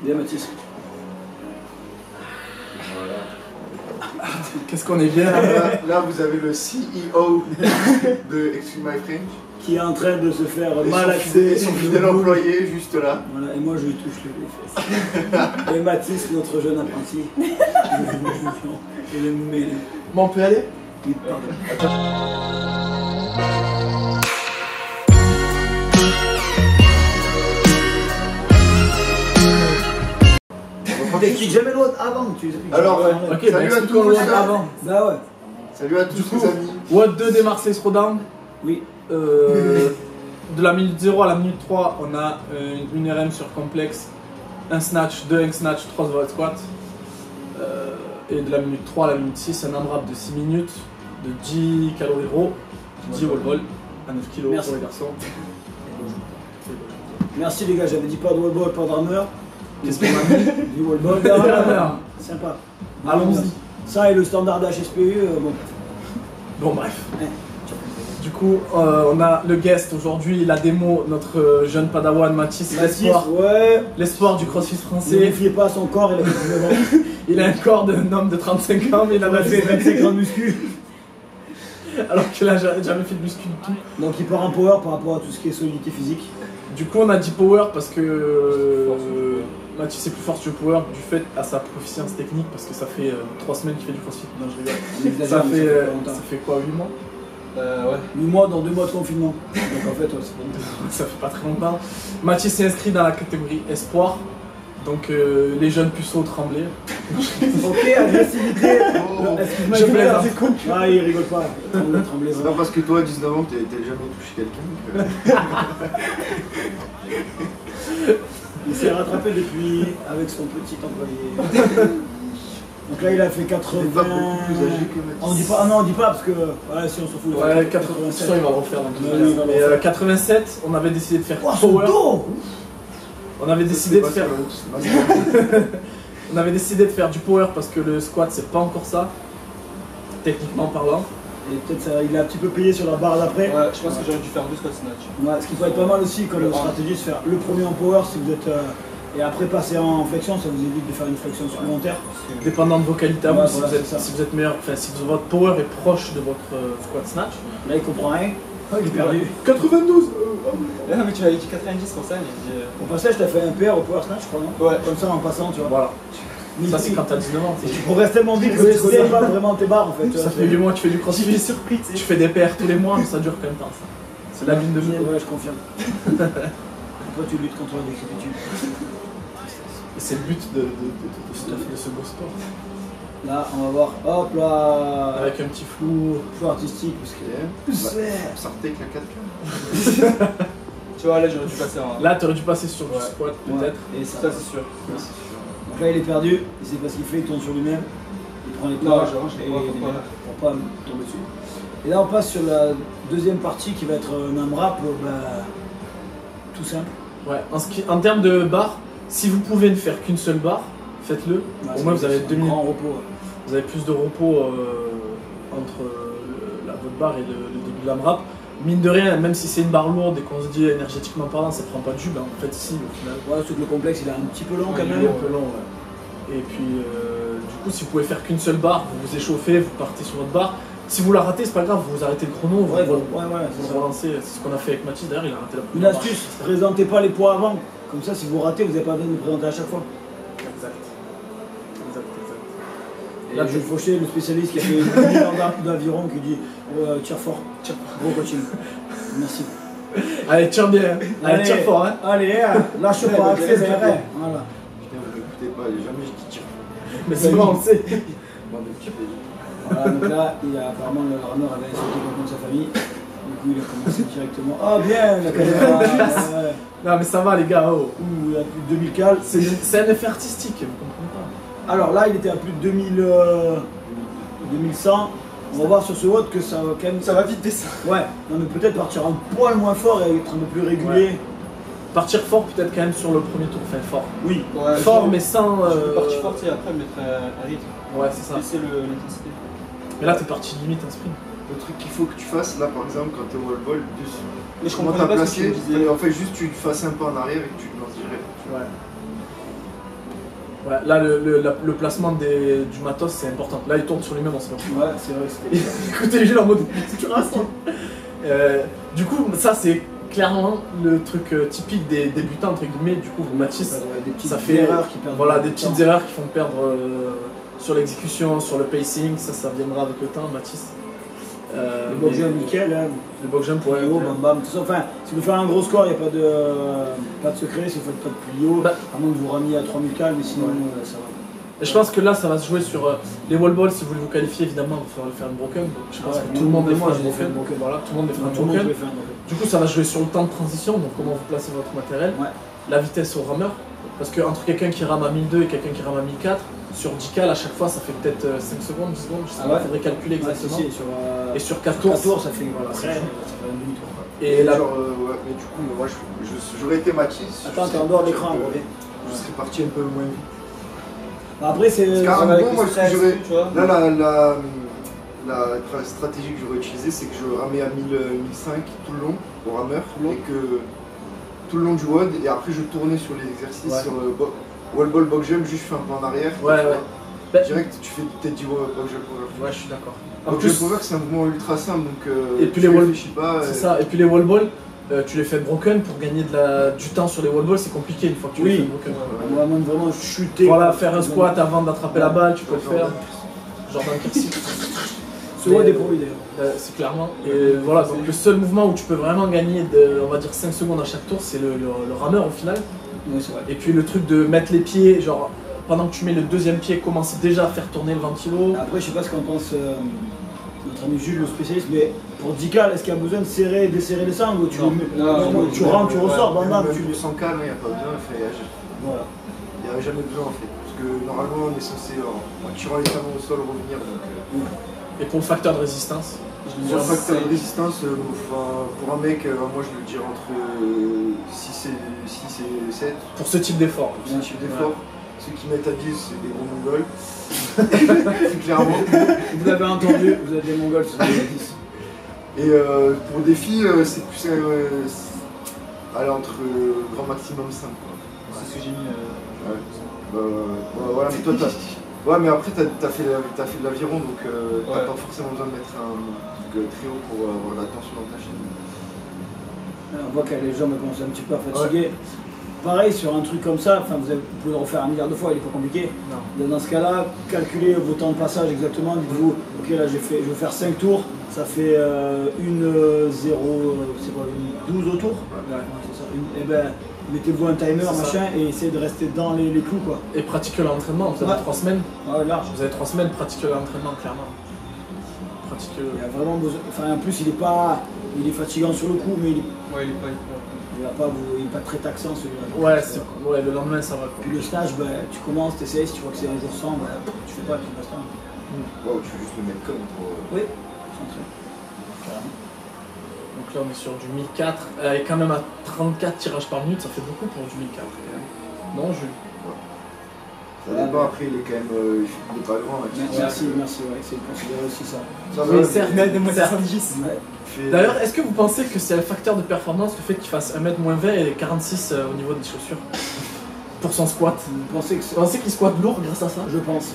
Bien Mathis. Voilà. Qu'est-ce qu'on est bien Là, vous avez le CEO de Excuse My French. Qui est en train de se faire Et malaxer. son fidèle employé, juste là. Voilà, et moi je lui touche les fesses. Et Mathis, notre jeune apprenti. Il est mêlé. Bon, on peut y aller? Il parle. T'expliques jamais l'autre avant, tu expliques. Alors, Ok, salut bah, à expliquons tous. le avant. Bah ouais. Salut à tous les amis. WOD 2 des Marseille Throwdown. Oui. De la minute 0 à la minute 3, on a une RM sur complexe, un snatch, 2 hang snatch, 3 volet squat. Et de la minute 3 à la minute 6, un AMRAP de 6 minutes, de 10 calories raw, 10 wall ball, à 9 kg Merci. pour les garçons. Merci les gars, j'avais dit pas de wall ball, pas de rameur. Qu'est-ce qu'on a mis? Du wall ball, Des rameurs. Sympa. Allons-y. Ça et le standard d'HSPU, bon. Bon, bref. Ouais. Du coup, on a le guest aujourd'hui, la démo, notre jeune padawan Mathis, l'espoir. Ouais. L'espoir du crossfit Ne français. vous fiez pas à son corps, il a 19 ans. Il a un corps d'un homme de 35 ans, mais il Il a fait 25 ans de muscu. alors qu'il a jamais fait de muscu du tout. Donc il part en power par rapport à tout ce qui est solidité physique. Du coup, on a dit power parce que Mathis est plus fort sur le power du fait à sa proficience technique, parce que ça fait 3 semaines qu'il fait du crossfit. Non, je rigole. Ça fait quoi, 8 mois? Ouais. 8 mois dans 2 mois de confinement. Donc en fait, c'est pas Ça fait pas très longtemps. Mathis s'est inscrit dans la catégorie espoir. Donc les jeunes puceaux tremblaient. ok, agressivité. Oh. Excuse-moi, Je il plaisante. rigole. Ah, il rigole pas. Tremblez, tremblez, C'est pas vraiment. parce que toi, à 19 ans, t'as jamais touché quelqu'un que... Il s'est rattrapé depuis avec son petit employé. Donc là, il a fait 80. T'es pas beaucoup plus âgé que Mathis. On dit pas, ah non, on dit pas parce que ouais, si on s'en fout. Ouais, 87, il va le refaire dans tout Ouais, il va le Mais refaire. 87, on avait décidé de faire Oh, son power. dos. On avait décidé de faire. On avait décidé de faire du power parce que le squat c'est pas encore ça, techniquement parlant. Et peut-être ça, il a un petit peu payé sur la barre d'après. Ouais, je pense que j'aurais dû faire 2 squat snatch. Ouais, ce qui peut être pas mal aussi comme stratégie, c'est faire le premier en power si vous êtes. Et après passer en flexion, ça vous évite de faire une flexion supplémentaire. Dépendant de vos qualités à vous, Ouais, si, voilà, vous êtes, c'est ça. si vous êtes meilleur, enfin si votre power est proche de votre squat snatch. Là, il comprend rien. Il est perdu. 92 Non, mais tu m'avais dit 90 pour ça, mais Au passage, t'as fait un PR au power snatch, je crois, non? Ouais. Comme ça, en passant, tu vois. Voilà. Mais Ça c'est quand t'as 19 ans. tu progresses tellement vite que tu connais pas vraiment tes barres en fait. tu vois, Ça fait 8 mois que tu fais du crossfit. surpris, tu Tu fais des PR tous les mois, mais ça dure combien de temps ça? C'est la ligne de jeu. Ouais, je confirme. Toi, tu luttes contre la décrépitude. Et c'est le but de ce beau sport. Là, on va voir. Hop là. Avec un petit flou. Flou artistique parce que. Sortez avec la 4K. Tu vois, là j'aurais dû passer en. Là t'aurais dû passer sur du Ouais. squat Ouais. peut-être. Et ça. Ça, c'est sûr. Donc là, il est perdu. Il sait pas ce qu'il fait. Il tourne sur lui-même. Il prend les Non, pas. je range les et bras, il pourquoi pour pas tomber dessus. Et là, on passe sur la deuxième partie qui va être un AMRAP. Tout simple. Ouais, en termes de barre, si vous pouvez ne faire qu'une seule barre, faites-le. Ouais, Au moins vous avez c'est 2 un minutes. grand repos. Vous avez plus de repos entre votre barre et le début de l'AMRAP. Mine de rien, même si c'est une barre lourde et qu'on se dit énergétiquement parlant, ça prend pas de jus, ben en fait si au final. Ouais, sauf que le complexe il est un petit peu long quand Il est même. un peu long, ouais. Et puis du coup, si vous pouvez faire qu'une seule barre, vous vous échauffez, vous partez sur votre barre. Si vous la ratez, c'est pas grave, vous arrêtez le chrono, vous, Ouais, vous c'est ça. relancez. C'est ce qu'on a fait avec Mathis d'ailleurs, il a raté la Une première barre. astuce, présentez pas les poids avant. Comme ça, si vous ratez, vous n'avez pas besoin de vous présenter à chaque fois. Exact. Et là, Jules Fauché, le spécialiste qui a fait 1000 ans d'aviron, qui dit tire fort, gros coaching. Merci. Allez, tire bien, allez, tire fort, hein. Allez, lâche pas, accélère. Voilà. Putain, vous l'écoutez pas, jamais je dis tire. Mais c'est bon, on le sait. Moi, mais tu fais. Voilà, donc là, apparemment, le rameur avait insulté quelqu'un de sa famille. Du coup, il a commencé directement. Ah, bien, la caméra. Ouais. Non mais ça va les gars, oh. Ouh, il a plus de 2000 cales. C'est un effet artistique, vous comprenez pas. Alors là, il était à plus de 2100. On va voir sur ce WOD que ça va quand même. Ça va vite descendre. Ouais, non, mais peut-être partir un poil moins fort et être un peu plus régulier. Ouais. Partir fort peut-être quand même sur le premier tour, enfin fort. Oui. Ouais, Fort mais sans... Parti fort, et après mettre un rythme. Ouais c'est ça. Baisser l'intensité. Mais là t'es parti limite en sprint. Le truc qu'il faut que tu fasses, là par exemple, quand t'es au wall ball, dessus. Mais je Comment comprenais t'as pas ce que tu placé, me disais. en fait juste tu fasses un pas en arrière et que tu te lances direct. Ouais. Ouais, là, le placement du matos, c'est important. Là, il tourne sur lui-même, on sait pas. Ouais, c'est vrai que c'était. Écoutez, Jules en mode tu restes. Du coup, ça, c'est clairement le truc typique des débutants, entre guillemets. Du coup, Mathis, Des petites ça fait erreurs qui perdent. voilà, du des petites temps. erreurs qui font perdre sur l'exécution, sur le pacing. Ça viendra avec le temps, Mathis. Le box jump nickel, hein. Le box jump, ouais. Plus haut, bam bam, tout ça. Enfin, si vous faites un gros score, il n'y a pas de secret. Si vous faites pas de plus haut, Bah. à moins que vous ramiez à 3000 calmes, mais sinon, ça va. Et je pense que là, ça va se jouer sur les wall balls. Si vous voulez vous qualifier, évidemment, il va falloir faire un broken. Donc, je pense que tout le monde les fera un broken. Voilà, tout le monde les fera un Tout le monde broken. peut faire un broken. Du coup, ça va se jouer sur le temps de transition, donc comment vous placez votre matériel, Ouais. la vitesse au rameur. Parce que entre quelqu'un qui rame à 1002 et quelqu'un qui rame à 1004, sur 10 cal à chaque fois, ça fait peut-être 5 secondes, 10 secondes, je sais Ah pas, ouais. faudrait calculer Ouais, exactement. si, sur, Et sur 4 tours, 4 tours, ça fait voilà, après, c'est ça fait un demi-tour. Et là, Genre, ouais, mais du coup, moi j'aurais été Mathis. Attends, t'es en dehors de l'écran, gros. Je serais parti un peu moins vite. Après, c'est. Parce qu'un avec bon, le moi, ce que stress, j'aurais. tu vois. Là, la stratégie que j'aurais utilisée, c'est que je ramais à 1005 tout le long au rameur et que tout le long du WOD, et après je tournais sur les exercices, Ouais. sur le wall ball box jump, juste je fais un peu en arrière. Ouais, tu vois. ouais. Bah, Direct, tu fais peut-être du box jump power. ouais, je suis d'accord. En Box plus, jump power, c'est un mouvement ultra simple, donc Et puis tu les wall- réfléchis pas. c'est ça. Et puis les wall balls, tu les fais broken pour gagner du temps sur les wall balls, c'est compliqué une fois que tu les Oui. fais broken. On va même vraiment chuter. Voilà, faire un squat avant d'attraper la balle, tu peux le faire. Jordan Kirsi. Ce WOD est pour lui d'ailleurs. C'est clairement. Et voilà, donc le seul mouvement où tu peux vraiment gagner, on va dire 5 secondes à chaque tour, c'est le rameur au final. Oui, c'est vrai. Et puis le truc de mettre les pieds, genre pendant que tu mets le deuxième pied, commencer déjà à faire tourner le ventilo. Après, je sais pas ce qu'en pense notre ami Jules, le spécialiste, mais pour 10 cal, est-ce qu'il y a besoin de serrer, desserrer les sangles ou tu, tu rentres, tu ressors, bam bam, tu Même sans calme, il n'y a pas besoin. Voilà. Il n'y a jamais besoin en fait. Parce que normalement, on est censé, en tirant les talons au sol, revenir. Donc, Et pour le facteur de résistance, sur le facteur de résistance, pour un mec, moi je le dirais entre 6 et 7. pour ce type d'effort. C'est un type d'effort. Ceux qui mettent à 10, c'est des gros mongols. Clairement. Vous l'avez entendu, vous êtes des mongols, c'est ce que je dis. Et pour des filles, c'est plus aller entre grand maximum 5. C'est ce que j'ai mis. Voilà, mais toi t'as. Ouais, mais après t'as fait de l'aviron, donc t'as Ouais. pas forcément besoin de mettre un truc très haut pour avoir la tension dans ta chaîne. On voit que les jambes commencent un petit peu à fatiguer. Pareil, sur un truc comme ça, enfin, vous pouvez le refaire un milliard de fois, il n'est pas compliqué. Non. Dans ce cas-là, calculez vos temps de passage exactement. Dites-vous, ok, là je vais faire 5 tours, ça fait 12 au tour. Ouais. C'est ça. Et ben, mettez-vous un timer, C'est ça. machin, et essayez de rester dans les clous, quoi. Et pratiquez l'entraînement, vous avez Ouais. 3 semaines. Ouais, large. Vous avez 3 semaines, pratiquez l'entraînement, clairement. Pratiquez-le. Il y a vraiment besoin. Enfin, en plus, il est fatigant sur le coup, mais Ouais, il est pas. il est pas très taxant celui-là. Ouais, ouais, le lendemain ça va. Quoi. Puis le stage, ben, tu commences, tu essayes, si tu vois que c'est un jour sans, ben, tu fais pas, tu restes un. Wow, tu veux juste le mettre comme pour. Oui, centré. Carrément. Donc là on est sur du 1004, et quand même à 34 tirages par minute, ça fait beaucoup pour du 1004. Non, Jules. Ça dépend, après il est quand même. Il est pas grand. Merci, ouais, c'est considéré aussi ça. Ça Mais va, certes, certes. Ouais. D'ailleurs, est-ce que vous pensez que c'est un facteur de performance le fait qu'il fasse 1m-20 et 46 au niveau des chaussures pour son squat? Vous pensez que c'est. Vous pensez qu'il squatte lourd grâce à ça? Je pense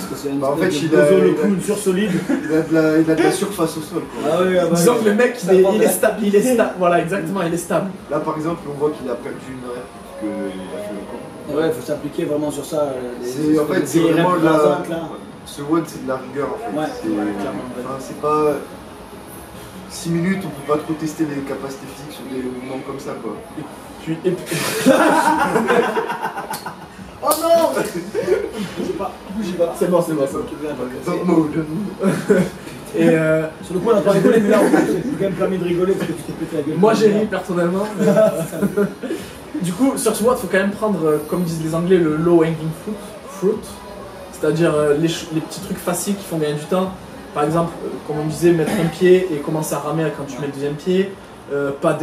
que c'est une Bah, en fait, espèce il de a- bozo le il a- cou, une sursolide. il a de la surface au sol. Quoi. Ah oui, ah bah, Disons oui. que le mec Ça il prend de est la- stable, voilà exactement, il est stable. Là par exemple, on voit qu'il a perdu une heure parce qu'il a fait le corps. Ouais, il faut s'appliquer vraiment sur ça. En fait, c'est vraiment de la. Ce WOD, c'est de la rigueur en fait. Ouais, C'est clairement. enfin, c'est pas. 6 minutes, on peut pas trop tester les capacités physiques sur des mouvements comme ça quoi. Puis, et puis... Oh non Bougez pas. C'est bon, c'est bon. Top mode. Et Sur le coup, on n'a pas rigolé, mais là, on s'est quand même permis de rigoler parce que tu t'es pété la gueule. moi j'ai ri personnellement. Du coup, sur ce WOD, il faut quand même prendre, comme disent les Anglais, le low hanging fruit. C'est-à-dire les petits trucs faciles qui font gagner du temps. Par exemple, comme on disait, mettre un pied et commencer à ramer quand tu mets le deuxième pied. Pas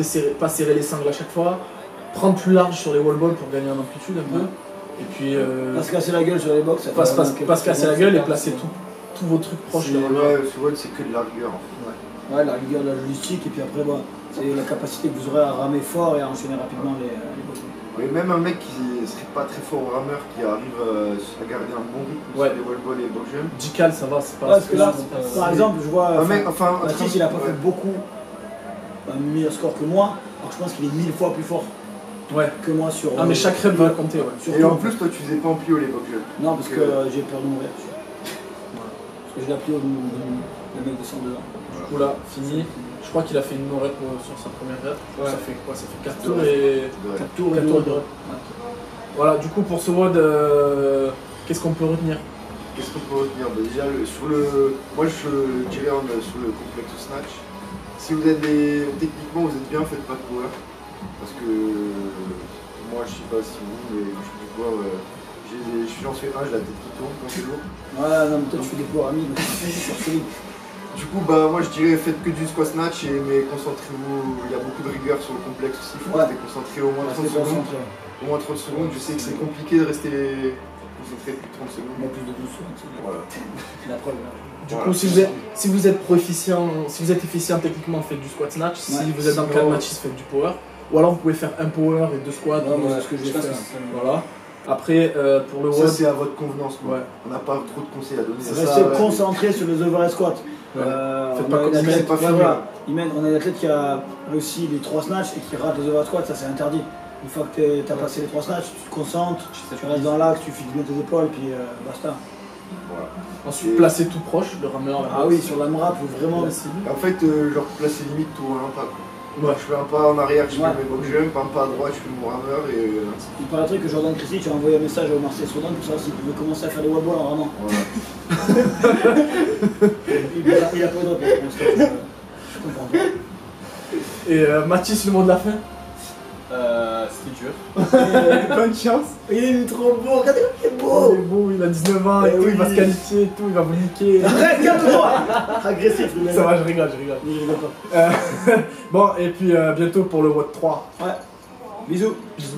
serrer les sangles à chaque fois. Prendre plus large sur les wall balls pour gagner en amplitude un peu. Et puis Pas se casser la gueule sur les box. pas se casser la gueule et placer tous vos trucs proches de la Ouais, ce WOD, c'est que de la rigueur en fait. Ouais, la rigueur de la logistique, et puis après, bon, c'est la capacité que vous aurez à ramer fort et à enchaîner rapidement les box. Mais même un mec qui serait pas très fort au rameur qui arrive à garder un bon rythme Ouais. sur les wall balls et les box jumps. Dical, ça va, c'est pas. Parce que là, c'est- par exemple, je vois. Un mec, enfin, Mathis, il a pas ouais. fait beaucoup un meilleur score que moi. Alors je pense qu'il est 1000 fois plus fort Ouais. que moi sur. Ah, mais chaque rep va compter, ouais. sur Et tout. en plus, toi, tu faisais pas en plio les box jumps. Non, parce que j'ai peur de mourir. Parce que je l'ai appelé le mec de 102 ans. Du coup, là, fini. Je crois qu'il a fait une no-rep sur sa première rep. Ouais. Ça fait quoi? Ça fait 4 tours et. 4 tours et 4 2 tours de de rep. Voilà, du coup, pour ce WOD, qu'est-ce qu'on peut retenir? Qu'est-ce qu'on peut retenir? Bah, déjà, moi je dirais sur le complexe snatch. Si vous êtes techniquement vous êtes bien, faites pas de power. Parce que moi je sais pas si vous, mais je fais du power. J'en fais un, j'ai la tête qui tourne quand c'est lourd. Ouais, non, mais toi tu fais des power amis, donc sur solide. Du coup, bah moi je dirais faites que du squat snatch, mais concentrez-vous. Il y a beaucoup de rigueur sur le complexe aussi. Il faut Ouais. rester concentré au moins 30 Restez secondes. concentré. Au moins 30 secondes. Je sais que c'est compliqué de rester concentré plus de 30 secondes. Moi plus de 12 secondes, c'est Voilà. la preuve. Là. Du Voilà. coup, si vous êtes proficient, si vous êtes efficient techniquement, faites du squat snatch. Si Ouais. vous êtes dans le cas de Mathis, faites du power. Ou alors vous pouvez faire un power et 2 squats. Ouais, moi, c'est ce que je vais faire. Voilà. Après, pour le Ça WOD, c'est à votre convenance. Quoi. ouais. On n'a pas trop de conseils à donner. Restez concentré sur les overhead squats. Ouais. Faites On pas a comme un Imen, athlète, pas ouais, finir. voilà. On a un athlète qui a réussi les 3 snatchs et qui rate les overhead squats, ça c'est interdit. Une fois que tu as passé les 3 snatchs, tu te concentres, tu restes dans l'axe, tu files bien tes épaules, puis basta. Voilà. Ensuite, placez tout proche, le rameur. la Ah boxe. oui, sur l'AMRAP, faut vraiment. La cible. En fait, genre placer limite tout en un pas. Quoi. Ouais. Je fais un pas en arrière, je Ouais. fais mes box jumps, un pas à droite, je fais mon rameur et ainsi. Il paraîtrait que Jordan Christie, tu as envoyé un message à Marseille Soudan pour savoir s'il pouvait commencer à faire les wall balls en ramant. Voilà. Il a pas eu de réponse pour l'instant, je comprends pas. Et Mathis, le mot de la fin? C'était dur. Bonne chance. Il est trop beau, regardez comme il est Il beau. est beau, il a 19 ans et Eh tout, il va oui. se qualifier et tout, il va vous niquer. Arrête, calme-toi. Agressif le mec. Ça va, je rigole, je rigole. Il rigole pas. Bon, et puis bientôt pour le WOD 3. Ouais. Bisous. Bisous.